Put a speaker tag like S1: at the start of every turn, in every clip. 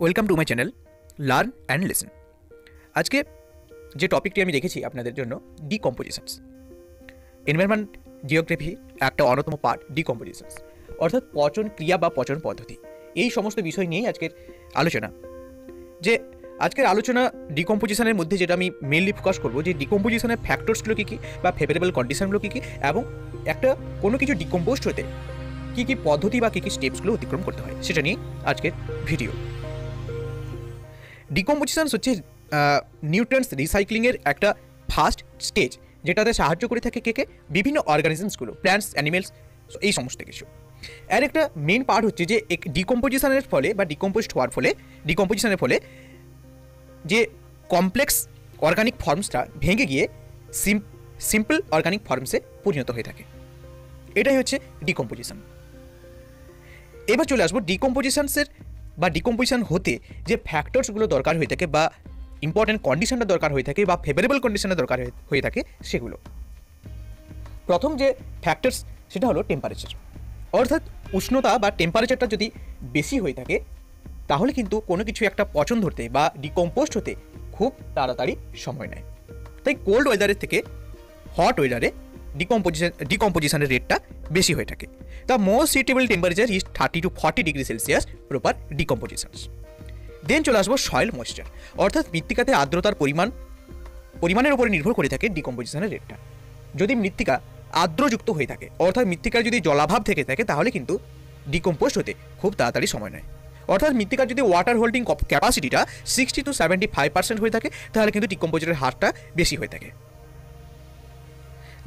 S1: Welcome to my channel learn and listen. আজকে যে টপিকটি আমি রেখেছি আপনাদের জন্য, ডিকম্পোজিশনস। এনভায়রনমেন্ট জিওগ্রাফি একটা অন্যতম পার্ট ডিকম্পোজিশনস, অর্থাৎ পচন ক্রিয়া বা পচন পদ্ধতি। এই সমস্ত বিষয় নিয়েই আজকের আলোচনা। আজকের আলোচনা ডিকম্পোজিশনের মধ্যে যেটা আমি মেনলি ফোকাস করবো, যে ডিকম্পোজিশনের ফ্যাক্টরসগুলো কী কী বা ফেভারেবল কন্ডিশনগুলো কী কী, এবং একটা কোনো কিছু ডিকম্পোজড হতে কী কী পদ্ধতি বা কী কী স্টেপসগুলো অতিক্রম করতে হয়, সেটা নিয়ে আজকের ভিডিও। ডিকম্পোজিশনস হচ্ছে নিউট্রিয়েন্টস রিসাইক্লিংয়ের একটা ফার্স্ট স্টেজ, যেটাতে সাহায্য করে থাকে কে বিভিন্ন অর্গানিজমসগুলো, প্ল্যান্টস, অ্যানিমেলস, এই সমস্ত কিছু। এর একটা মেন পার্ট হচ্ছে যে ডিকম্পোজিশনের ফলে বা ডিকম্পোজিশনের ফলে যে কমপ্লেক্স অর্গানিক ফর্মসটা ভেঙে গিয়ে সিম্পল অর্গানিক ফর্মসে পরিণত হয়ে থাকে। এটাই হচ্ছে ডিকম্পোজিশন। এবার চলে আসবো ডিকম্পোজিশনসের বা ডিকম্পোজিশন হতে যে ফ্যাক্টরসগুলো দরকার হয়ে থাকে বা ইম্পর্টেন্ট কন্ডিশনটা দরকার হয়ে থাকে বা ফেভারেবল কন্ডিশনটা দরকার হয়ে থাকে সেগুলো। প্রথম যে ফ্যাক্টরস সেটা হলো টেম্পারেচার, অর্থাৎ উষ্ণতা বা টেম্পারেচারটা যদি বেশি হয়ে থাকে তাহলে কিন্তু কোনো কিছু একটা পচন ধরতে বা ডিকম্পোস্ট হতে খুব তাড়াতাড়ি সময় নেয়। তাই কোল্ড ওয়েদারের থেকে হট ওয়েদারে ডিকম্পোজিশনের রেটটা বেশি হয়ে থাকে। The most suitable temperature is 30 to 40 degree celsius proper decompositions. Then চলে আসবো সয়েল ময়েশ্চার, অর্থাৎ মৃত্তিকাতে আর্দ্রতার পরিমাণের উপরে নির্ভর করে থাকে ডিকম্পোজিশনের রেটটা। যদি মৃত্তিকা আর্দ্রযুক্ত হয়ে থাকে, অর্থাৎ মৃত্তিকার যদি জলাভাব থেকে থাকে, তাহলে কিন্তু ডিকম্পোস্ট হতে খুব তাড়াতাড়ি সময় নেয়। অর্থাৎ মৃত্তিকার যদি ওয়াটার হোল্ডিং ক্যাপাসিটিটা 60 to 75% হয়ে থাকে, তাহলে কিন্তু ডিকম্পোজিশনের হারটা বেশি হয়ে থাকে।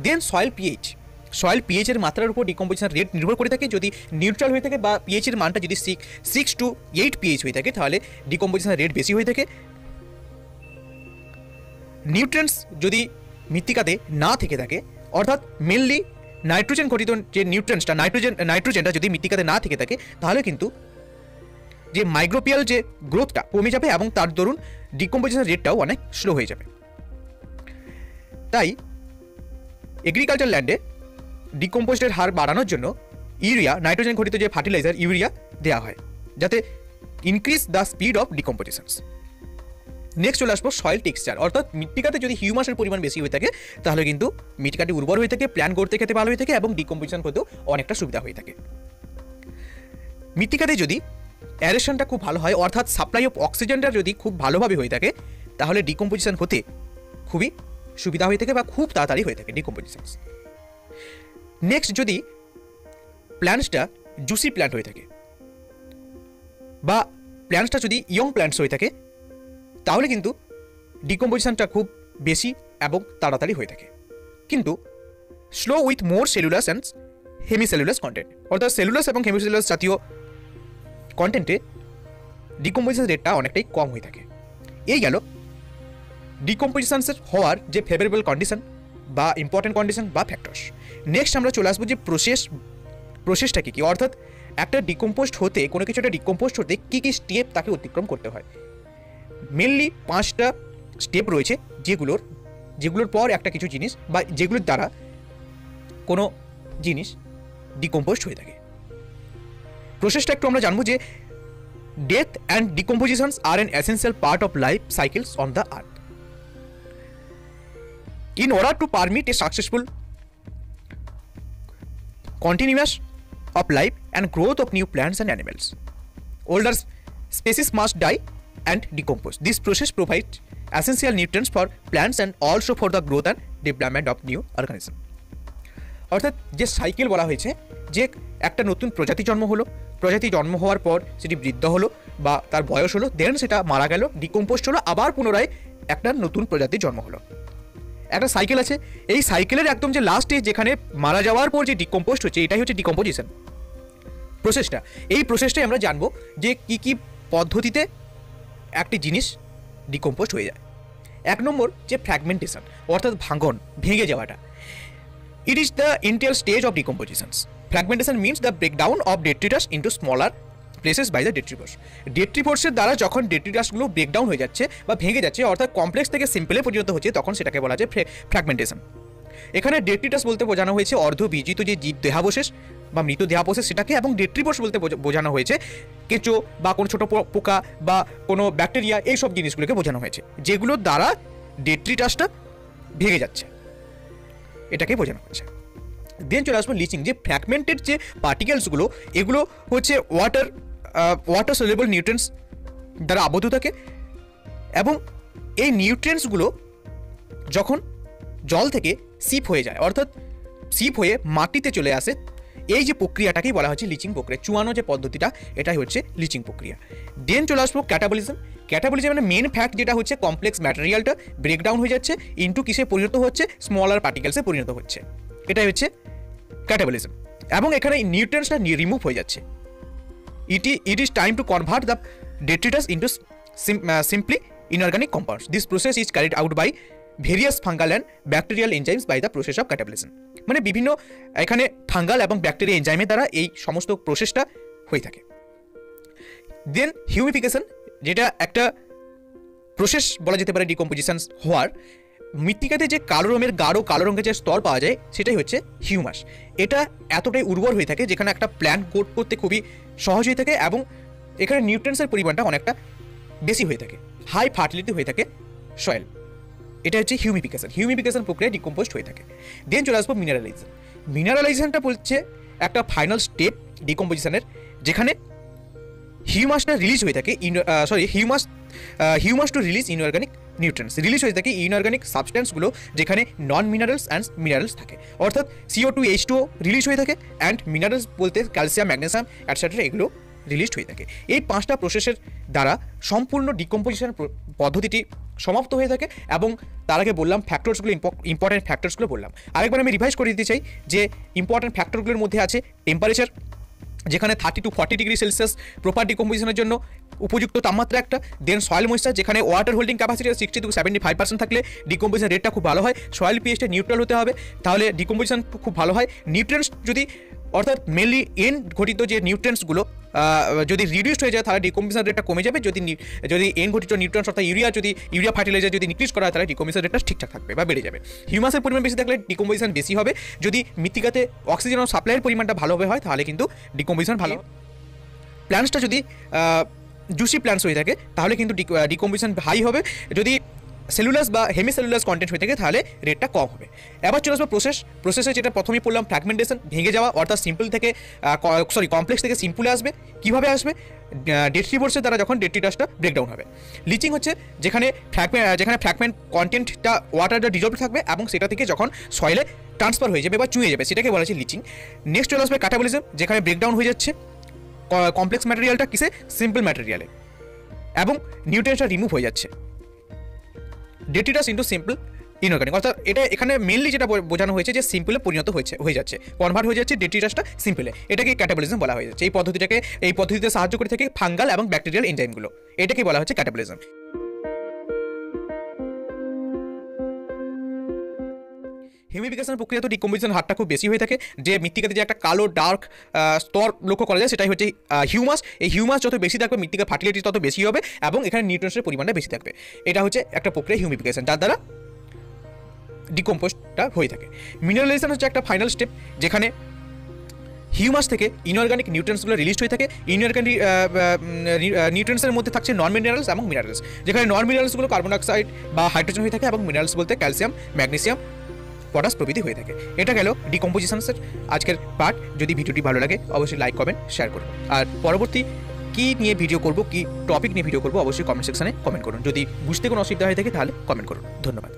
S1: দেন সয়েল পিএইচের মাত্রার উপর ডিকম্পোজিশনের রেট নির্ভর করে থাকে। যদি নিউট্রাল হয়ে থাকে বা পিএইচের মানটা যদি 6 to 8 পিএইচ হয়ে থাকে, তাহলে ডিকম্পোজিশনের রেট বেশি হয়ে থাকে। নিউট্রিয়েন্টস যদি মৃত্তিকাতে না থেকে থাকে, অর্থাৎ মেনলি নাইট্রোজেন ঘটিত যে নিউট্রিয়েন্টসটা, নাইট্রোজেনটা যদি মৃত্তিকাতে না থেকে থাকে, তাহলে কিন্তু যে মাইক্রোবিয়াল যে গ্রোথটা কমে যাবে এবং তার দরুন ডিকম্পোজিশনের রেটটাও অনেক স্লো হয়ে যাবে। তাই এগ্রিকালচার ল্যান্ডে ডিকম্পোস্টের হার বাড়ানোর জন্য ইউরিয়া, নাইট্রোজেন ঘটিত যে ফার্টিলাইজার ইউরিয়া দেওয়া হয়, যাতে increase the speed of decompositions. Next চলে আসবো সয়েল টেক্সচার, অর্থাৎ মৃত্তিকাতে যদি হিউমাসের পরিমাণ বেশি হয়ে থাকে, তাহলে কিন্তু মৃত্তিকাটি উর্বর হয়ে থাকে, প্ল্যান্ট গড়তে খেতে ভালো হয়ে থাকে এবং ডিকম্পোজিশন করতেও অনেকটা সুবিধা হয়ে থাকে। মৃত্তিকাতে যদি অ্যারেশনটা খুব ভালো হয়, অর্থাৎ সাপ্লাই অফ অক্সিজেনটা যদি খুব ভালোভাবে হয়ে থাকে, তাহলে ডিকম্পোজিশন হতে খুবই সুবিধা হয়ে থাকে বা খুব তাড়াতাড়ি হয়ে থাকে ডিকম্পোজিশন। নেক্সট, যদি প্ল্যান্টসটা জুসি প্ল্যান্ট হয়ে থাকে বা প্ল্যান্টসটা যদি ইয়ং প্ল্যান্টস হয়ে থাকে, তাহলে কিন্তু ডিকম্পোজিশনটা খুব বেশি এবং তাড়াতাড়ি হয়ে থাকে। কিন্তু slow with more cellulose and hemicellulose content, অর্থাৎ সেলুলাস এবং হেমিসেলুলাস জাতীয় কন্টেন্টে ডিকম্পোজিশন রেটটা অনেকটাই কম হয়ে থাকে। এই গেল ডিকম্পোজিশনসের হওয়ার যে ফেভারেবল কন্ডিশন বা ইম্পর্টেন্ট কন্ডিশন বা ফ্যাক্টরস। নেক্সট আমরা চলে আসবো যে প্রসেসটা কী, অর্থাৎ একটা ডিকম্পোস্ট হতে, কোনো কিছু একটা ডিকম্পোস্ট হতে কী কী স্টেপ তাকে অতিক্রম করতে হয়। মেনলি 5টা স্টেপ রয়েছে, যেগুলোর পর একটা কিছু জিনিস বা যেগুলোর দ্বারা কোনো জিনিস ডিকম্পোস্ট হয়ে থাকে। প্রসেসটা একটু আমরা জানবো যে death and decompositions are an essential part of life cycles on the earth. In order to permit a successful continuous of life and growth of new plants and animals, older species must die and decompose. This process provides essential nutrients for plants and also for the growth and development of new organisms. অর্থাৎ যে cycle বলা হয়েছে, যে একটা নতুন প্রজাতি জন্ম হওয়ার পর সেটি বৃদ্ধ হলো বা তার বয়স হলো, দেন সেটা মারা গেল, ডিকম্পোস্ট হলো, আবার পুনরায় একটা নতুন প্রজাতির জন্ম হলো। একটা সাইকেল আছে। এই সাইকেলের একদম যে লাস্টে, যেখানে মারা যাওয়ার পর যে ডিকম্পোস্ট হচ্ছে, এটাই হচ্ছে ডিকম্পোজিশন প্রসেসটা। এই প্রসেসটাই আমরা জানবো যে কী কী পদ্ধতিতে একটি জিনিস ডিকম্পোস্ট হয়ে যায়। 1 নম্বর যে ফ্র্যাগমেন্টেশন, অর্থাৎ ভেঙে যাওয়াটা। It is the initial stage of decompositions. Fragmentation means the breakdown of detritus into smaller places by the ডেট্রিফোর্সের দ্বারা যখন ডেট্রিটাসগুলো ব্রেকডাউন হয়ে যাচ্ছে বা ভেঙে যাচ্ছে, অর্থাৎ কমপ্লেক্স থেকে সিম্পলে পরিণত হচ্ছে, তখন সেটাকে বলা যায় ফ্র্যাগমেন্টেশন। এখানে ডেট্রিটাস বলতে বোঝানো হয়েছে অর্ধবিজিত যে জীব দেহাবশেষ বা মৃত দেহাবশেষ সেটাকে, এবং ডেট্রিপোর্স বলতে বোঝানো হয়েছে কেঁচো বা কোনো ছোটো পোকা বা কোনো ব্যাকটেরিয়া, এইসব জিনিসগুলোকে বোঝানো হয়েছে যেগুলোর দ্বারা ডেট্রিটাসটা ভেঙে যাচ্ছে, এটাকে বোঝানো হয়েছে। দেন চলে আসবো লিচিং, যে ফ্র্যাগমেন্টেড যে পার্টিকেলসগুলো এগুলো হচ্ছে ওয়াটার সলিউবল নিউট্রিয়েন্টস দ্বারা আবদ্ধ থাকে, এবং এই নিউট্রিয়েন্টসগুলো যখন জল থেকে সিপ হয়ে যায়, অর্থাৎ সিপ হয়ে মাটিতে চলে আসে, এই যে প্রক্রিয়াটাকেই বলা হচ্ছে লিচিং প্রক্রিয়া। চুয়ানো যে পদ্ধতিটা, এটাই হচ্ছে লিচিং প্রক্রিয়া। দেন চলে আসবো ক্যাটাবলিজম। ক্যাটাবলিজম মানে মেন ফ্যাক্ট যেটা হচ্ছে কমপ্লেক্স ম্যাটেরিয়ালটা ব্রেকডাউন হয়ে যাচ্ছে, ইন্টু কিসে পরিণত হচ্ছে, স্মলার পার্টিকেলসে পরিণত হচ্ছে, এটাই হচ্ছে ক্যাটাবলিজম। এবং এখানে নিউট্রিয়েন্টসটা রিমুভ হয়ে যাচ্ছে। It is time to convert the detritus into simply inorganic compounds. This process is carried out by various fungal and bacterial enzymes by the process of catabolism. মানে বিভিন্ন এখানে ফাঙ্গাল এবং ব্যাকটেরিয়া এনজাইমের দ্বারা এই সমস্ত প্রসেসটা হয়ে থাকে। দেন হিউমিফিকেশন, যেটা একটা প্রসেস বলা যেতে পারে ডিকম্পোজিশন হওয়ার। মৃত্তিকাতে যে গাঢ় কালো রঙের যে স্তর পাওয়া যায় সেটাই হচ্ছে হিউমাস। এটা এতটাই উর্বর হয়ে থাকে যেখানে একটা প্ল্যান্ট গ্রোথ করতে খুবই সহজ হয়ে থাকে, এবং এখানে নিউট্রিয়েন্টসের পরিমাণটা অনেকটা বেশি হয়ে থাকে, হাই ফার্টিলিটি হয়ে থাকে সয়েল। এটা হচ্ছে হিউমিফিকেশন প্রক্রিয়া ডিকম্পোজড হয়ে থাকে। দেন চলে আসবো মিনারেলাইজেশন। মিনারেলাইজেশনটা বলছে একটা ফাইনাল স্টেপ ডিকম্পোজিশনের, যেখানে হিউমাসটা রিলিজ হয়ে থাকে, humus to release inorganic nutrients, release হয়ে থাকে ইনঅর্গানিক সাবস্টেন্সগুলো, যেখানে নন মিনারেলস অ্যান্ড মিনারেলস থাকে, অর্থাৎ CO2 H2O রিলিজ হয়ে থাকে, অ্যান্ড মিনারেলস বলতে ক্যালসিয়াম, ম্যাগনেসিয়াম অ্যাটসেট্রা এগুলো রিলিজড হয়ে থাকে। এই 5টা প্রসেসের দ্বারা সম্পূর্ণ ডিকম্পোজিশন পদ্ধতিটি সমাপ্ত হয়ে থাকে। এবং তার আগে বললাম ফ্যাক্টরসগুলো, ইম্পর্টেন্ট ফ্যাক্টরসগুলো বললাম। আরেকবার আমি রিভাইজ করে দিতে চাই যে ইম্পর্টেন্ট ফ্যাক্টরগুলোর মধ্যে আছে টেম্পারেচার, যেখানে 30 to 40 ডিগ্রি সেলসিয়াস প্রপার ডিকম্পোজিশনের জন্য উপযুক্ত তাপমাত্রা একটা। দেন সয়েল ময়েশ্চার, যেখানে ওয়াটার হোল্ডিং ক্যাপাসিটি 60 to 75% থাকলে ডিকম্পোজিশন রেটটা খুব ভালো হয়। সয়েল পিএইচটা নিউট্রাল হতে হবে, তাহলে ডিকম্পোজিশন খুব ভালো হয়। নিউট্রিয়েন্টস যদি, অর্থাৎ মেনলি এন ঘটিত যে নিউট্রিয়েন্টসগুলো যদি রিডিউসড হয়ে যায় তাহলে ডিকম্পোজিশন রেটটা কমে যাবে। যদি এন ঘটিত নিউট্রিয়েন্টস অর্থাৎ ইউরিয়া ফার্টিলাইজার যদি নিক্রিজ করা হয় তাহলে ডিকম্পোজিশন রেটটা ঠিকঠাক থাকবে বা বেড়ে যাবে। হিউমাসের পরিমাণ বেশি থাকলে ডিকম্পোজিশন বেশি হবে। যদি মৃত্তিকাতে অক্সিজেন ও সাপ্লাইয়ের পরিমাণটা ভালোভাবে হয় তাহলে কিন্তু ডিকম্পোজিশন ভালো। প্ল্যান্টসটা যদি জুসি প্ল্যান্টস হয়ে থাকে তাহলে কিন্তু ডিকম্পোজিশন হাই হবে। যদি সেলুলাস বা হেমিসেলুলাস কন্টেন্ট হয়ে থাকে তাহলে রেটটা কম হবে। এবার চলে আসবে প্রসেসে, যেটা প্রথমেই বললাম ফ্র্যাগমেন্টেশন, ভেঙে যাওয়া, অর্থাৎ সিম্পল থেকে কমপ্লেক্স থেকে সিম্পলে আসবে। কীভাবে আসবে? ডেট্রিপোর্সের দ্বারা যখন ডেট্রিটাসটা ব্রেকডাউন হবে। লিচিং হচ্ছে যেখানে ফ্র্যাগমেন্ট কন্টেন্টটা ওয়াটারটা ডিজলভ থাকবে এবং সেটা থেকে যখন সয়েলে ট্রান্সফার হয়ে যাবে বা চুঁয়ে যাবে সেটাকে বলা হচ্ছে লিচিং। নেক্সট চলে আসবে ক্যাটাবলিজম, যেখানে ব্রেকডাউন হয়ে যাচ্ছে কমপ্লেক্স ম্যাটেরিয়ালটা কিসে, সিম্পল ম্যাটেরিয়ালে, এবং নিউট্রিয়েন্টসটা রিমুভ হয়ে যাচ্ছে। ডেট্রিটাস ইন্টু সিম্পল ইনঅর্গানিক, অর্থাৎ এটা এখানে মেনলি যেটা বোঝানো হয়েছে যে সিম্পলে পরিণত হয়ে যাচ্ছে, কনভার্ট হয়ে যাচ্ছে ডেট্রিটাসটা সিম্পলে। এটাকে ক্যাটাবলিজম বলা হয়ে যাচ্ছে। এই পদ্ধতিতে সাহায্য করে থাকে ফাঙ্গাল এবং ব্যাকটেরিয়াল এনজাইমগুলো, এটাকে বলা হচ্ছে ক্যাটাবলিজম। হিউমিফিকেশন প্রক্রিয়া তো ডিকম্পোজিশন হারটা খুব বেশি হয়ে থাকে। যে মৃত্তিকাতে যে একটা কালো ডার্ক স্তর লক্ষ্য করা যায় সেটাই হচ্ছে হিউমাস। এই হিউমাস যত বেশি থাকবে মৃত্তিকার ফার্টিলিটি তত বেশি হবে এবং এখানে নিউট্রিয়েন্টসের পরিমাণটা বেশি থাকবে। এটা হচ্ছে একটা প্রক্রিয়া হিউমিফিকেশন, যার দ্বারা ডিকম্পোজটা হয়ে থাকে। মিনারেলাইজেশন হচ্ছে একটা ফাইনাল স্টেপ, যেখানে হিউমাস থেকে ইনঅর্গানিক নিউট্রিয়েন্টসগুলো রিলিজ হয়ে থাকে। ইনঅর্গানিক নিউট্রিয়েন্টসের মধ্যে থাকছে নন মিনারেলস এবং মিনারেলস, যেখানে নন মিনারেলসগুলো কার্বন ডাইঅক্সাইড বা হাইড্রোজেন হয়ে থাকে এবং মিনারেলস বলতে ক্যালসিয়াম, ম্যাগনেসিয়াম, পটাশ প্রভৃতি হয়ে থাকে। এটা গেল ডিকম্পোজিশনসের আজকের পার্ট। যদি ভিডিওটি ভালো লাগে অবশ্যই লাইক, কমেন্ট, শেয়ার করুন। আর পরবর্তী কী নিয়ে ভিডিও করব, কী টপিক নিয়ে ভিডিও করব অবশ্যই কমেন্ট সেকশনে কমেন্ট করুন। যদি বুঝতে কোনো অসুবিধা হয়ে থাকে তাহলে কমেন্ট করুন। ধন্যবাদ।